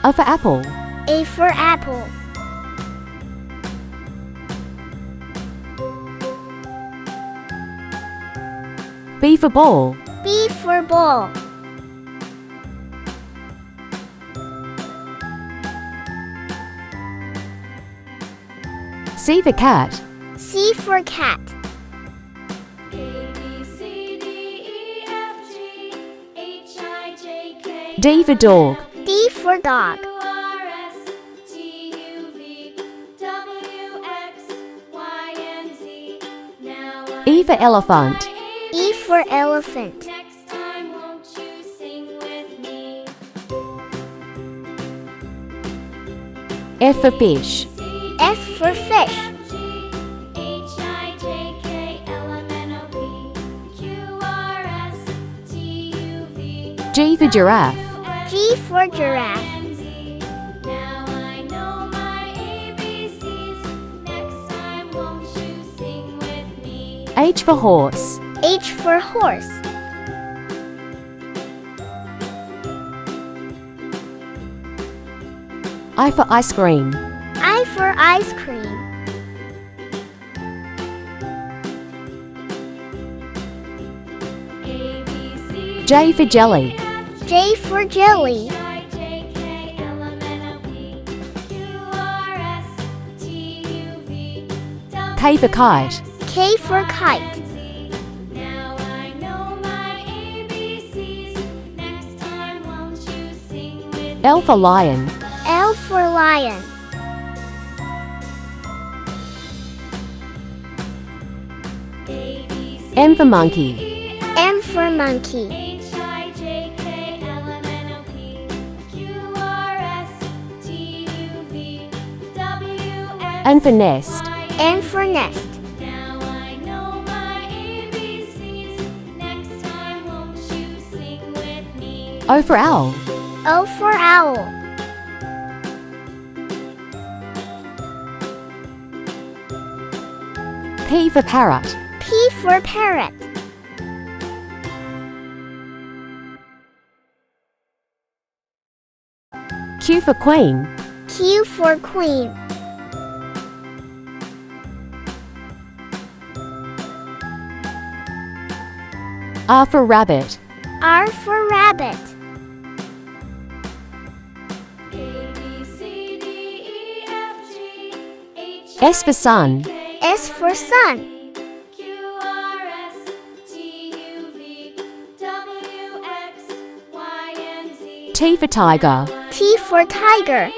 A for apple. A for apple. B for ball. B for ball. C for cat. C for cat. D for dog. D for dog. E for elephant. E for elephant. F for fish. F for fish. G for giraffe. G for giraffe. H for horse. H for horse. I for ice cream. I for ice cream. J for jelly. J for jelly. K for kite. K for kite. L for lion. L for lion. M for monkey. M for monkey. N for nest. N for nest. O for owl. O for owl. P for parrot. P for parrot. Q for queen. Q for queen. R for rabbit. R for rabbit. S for sun. S for sun. T for tiger. T for tiger.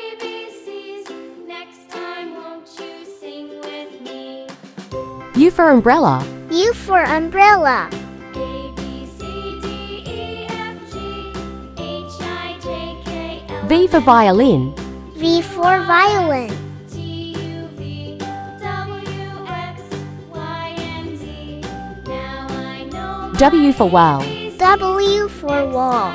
U for umbrella. U for umbrella. V for violin. V for violin. W for whale. W for wall.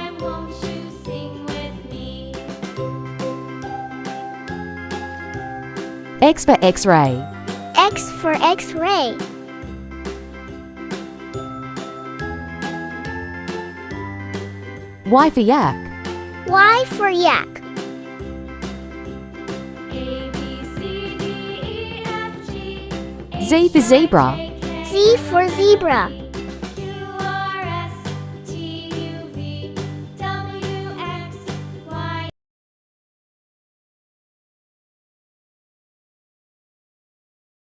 X for x-ray. X for x-ray. Y for yak. Y for yak. Z for zebra. Z for zebra.